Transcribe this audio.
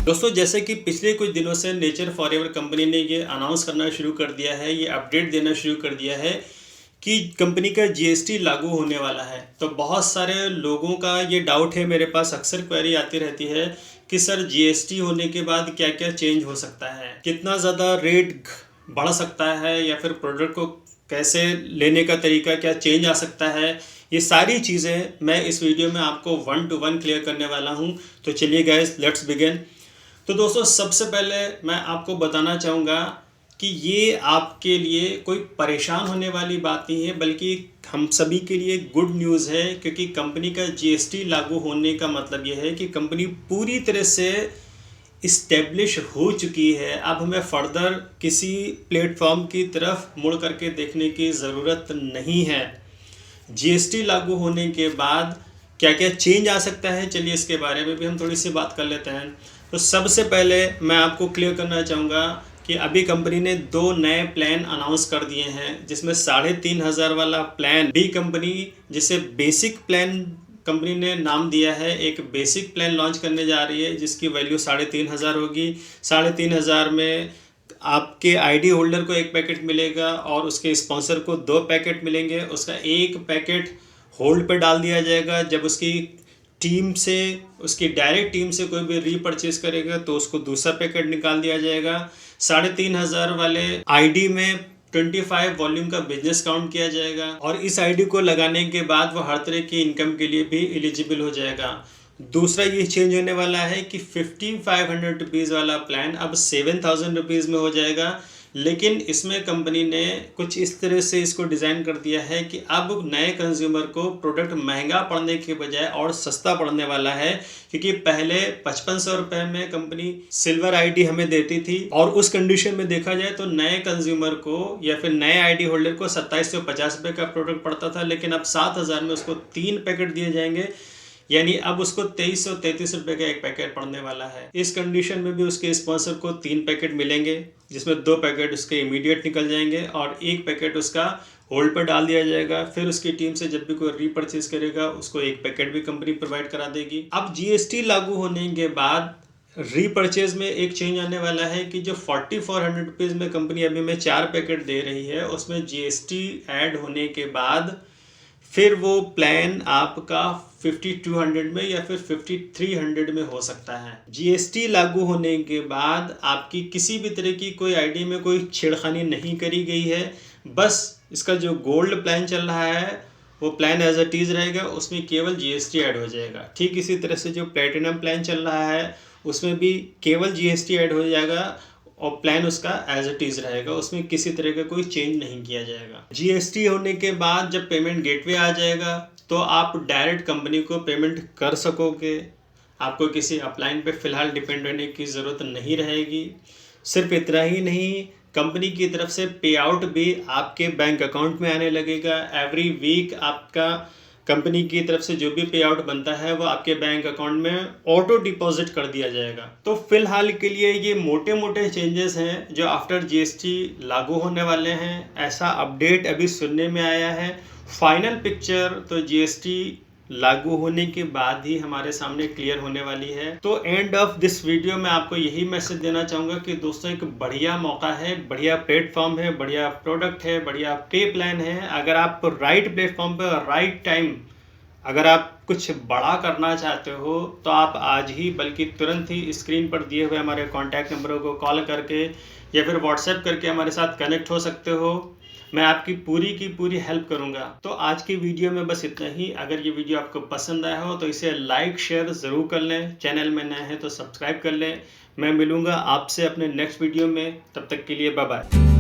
दोस्तों, जैसे कि पिछले कुछ दिनों से नेचर फॉरएवर कंपनी ने ये अनाउंस करना शुरू कर दिया है, ये अपडेट देना शुरू कर दिया है कि कंपनी का जीएसटी लागू होने वाला है। तो बहुत सारे लोगों का ये डाउट है, मेरे पास अक्सर क्वेरी आती रहती है कि सर जीएसटी होने के बाद क्या क्या चेंज हो सकता है, कितना ज़्यादा रेट बढ़ सकता है, या फिर प्रोडक्ट को कैसे लेने का तरीका क्या चेंज आ सकता है। ये सारी चीज़ें मैं इस वीडियो में आपको 1 to 1 क्लियर करने वाला हूँ। तो चलिए गाइस, लेट्स बिगिन। तो दोस्तों, सबसे पहले मैं आपको बताना चाहूँगा कि ये आपके लिए कोई परेशान होने वाली बात नहीं है, बल्कि हम सभी के लिए गुड न्यूज़ है, क्योंकि कंपनी का जीएसटी लागू होने का मतलब ये है कि कंपनी पूरी तरह से इस्टेब्लिश हो चुकी है। अब हमें फर्दर किसी प्लेटफॉर्म की तरफ मुड़ करके देखने की ज़रूरत नहीं है। जीएसटी लागू होने के बाद क्या क्या चेंज आ सकता है, चलिए इसके बारे में भी हम थोड़ी सी बात कर लेते हैं। तो सबसे पहले मैं आपको क्लियर करना चाहूँगा कि अभी कंपनी ने 2 नए प्लान अनाउंस कर दिए हैं, जिसमें 3500 वाला प्लान भी कंपनी, जिसे बेसिक प्लान कंपनी ने नाम दिया है, एक बेसिक प्लान लॉन्च करने जा रही है जिसकी वैल्यू 3500 होगी। 3500 में आपके आईडी होल्डर को 1 पैकेट मिलेगा और उसके स्पॉन्सर को 2 पैकेट मिलेंगे। उसका 1 पैकेट होल्ड पर डाल दिया जाएगा। जब उसकी टीम से, उसकी डायरेक्ट टीम से कोई भी रीपरचेज करेगा तो उसको दूसरा पैकेट निकाल दिया जाएगा। 3500 वाले आईडी में 25 वॉल्यूम का बिजनेस काउंट किया जाएगा और इस आईडी को लगाने के बाद वो हर तरह की इनकम के लिए भी एलिजिबल हो जाएगा। दूसरा ये चेंज होने वाला है कि 5500 रुपीज़ वाला प्लान अब 7000 रुपीज़ में हो जाएगा। लेकिन इसमें कंपनी ने कुछ इस तरह से इसको डिज़ाइन कर दिया है कि अब नए कंज्यूमर को प्रोडक्ट महंगा पड़ने के बजाय और सस्ता पड़ने वाला है, क्योंकि पहले 5500 रुपये में कंपनी सिल्वर आईडी हमें देती थी और उस कंडीशन में देखा जाए तो नए कंज्यूमर को या फिर नए आईडी होल्डर को 2750 रुपये का प्रोडक्ट पड़ता था। लेकिन अब 7000 में उसको 3 पैकेट दिए जाएंगे, यानी अब उसको 2333 रुपये का 1 पैकेट पड़ने वाला है। इस कंडीशन में भी उसके स्पॉन्सर को 3 पैकेट मिलेंगे, जिसमें 2 पैकेट उसके इमीडिएट निकल जाएंगे और 1 पैकेट उसका होल्ड पर डाल दिया जाएगा। फिर उसकी टीम से जब भी कोई रीपरचेज करेगा उसको 1 पैकेट भी कंपनी प्रोवाइड करा देगी। अब जीएसटी लागू होने के बाद रीपरचेज में एक चेंज आने वाला है कि जो 4400 रुपीज़ में कंपनी अभी में 4 पैकेट दे रही है, उसमें जीएसटी ऐड होने के बाद फिर वो प्लान आपका 5200 में या फिर 5300 में हो सकता है। जीएसटी लागू होने के बाद आपकी किसी भी तरह की कोई आईडी में कोई छेड़खानी नहीं करी गई है। बस इसका जो गोल्ड प्लान चल रहा है वो प्लान एज इट इज़ रहेगा, उसमें केवल जीएसटी ऐड हो जाएगा। ठीक इसी तरह से जो प्लेटिनम प्लान चल रहा है उसमें भी केवल जीएसटी ऐड हो जाएगा और प्लान उसका एज इट इज़ रहेगा, उसमें किसी तरह का कोई चेंज नहीं किया जाएगा। जीएसटी होने के बाद जब पेमेंट गेटवे आ जाएगा तो आप डायरेक्ट कंपनी को पेमेंट कर सकोगे। आपको किसी अपलाइन पे फ़िलहाल डिपेंड रहने की ज़रूरत नहीं रहेगी। सिर्फ इतना ही नहीं, कंपनी की तरफ से पे आउट भी आपके बैंक अकाउंट में आने लगेगा। एवरी वीक आपका कंपनी की तरफ से जो भी पे आउट बनता है वो आपके बैंक अकाउंट में ऑटो डिपॉजिट कर दिया जाएगा। तो फिलहाल के लिए ये मोटे मोटे चेंजेस हैं जो आफ्टर जीएसटी लागू होने वाले हैं, ऐसा अपडेट अभी सुनने में आया है। फाइनल पिक्चर तो जीएसटी लागू होने के बाद ही हमारे सामने क्लियर होने वाली है। तो एंड ऑफ दिस वीडियो में आपको यही मैसेज देना चाहूँगा कि दोस्तों, एक बढ़िया मौका है, बढ़िया प्लेटफॉर्म है, बढ़िया प्रोडक्ट है, बढ़िया पे प्लान है। अगर आप राइट प्लेटफॉर्म पर राइट टाइम अगर आप कुछ बड़ा करना चाहते हो तो आप आज ही, बल्कि तुरंत ही स्क्रीन पर दिए हुए हमारे कॉन्टैक्ट नंबरों को कॉल करके या फिर व्हाट्सएप करके हमारे साथ कनेक्ट हो सकते हो। मैं आपकी पूरी की पूरी हेल्प करूंगा। तो आज की वीडियो में बस इतना ही। अगर ये वीडियो आपको पसंद आया हो तो इसे लाइक शेयर ज़रूर कर लें। चैनल में नए हैं तो सब्सक्राइब कर लें। मैं मिलूंगा आपसे अपने नेक्स्ट वीडियो में, तब तक के लिए बाय बाय।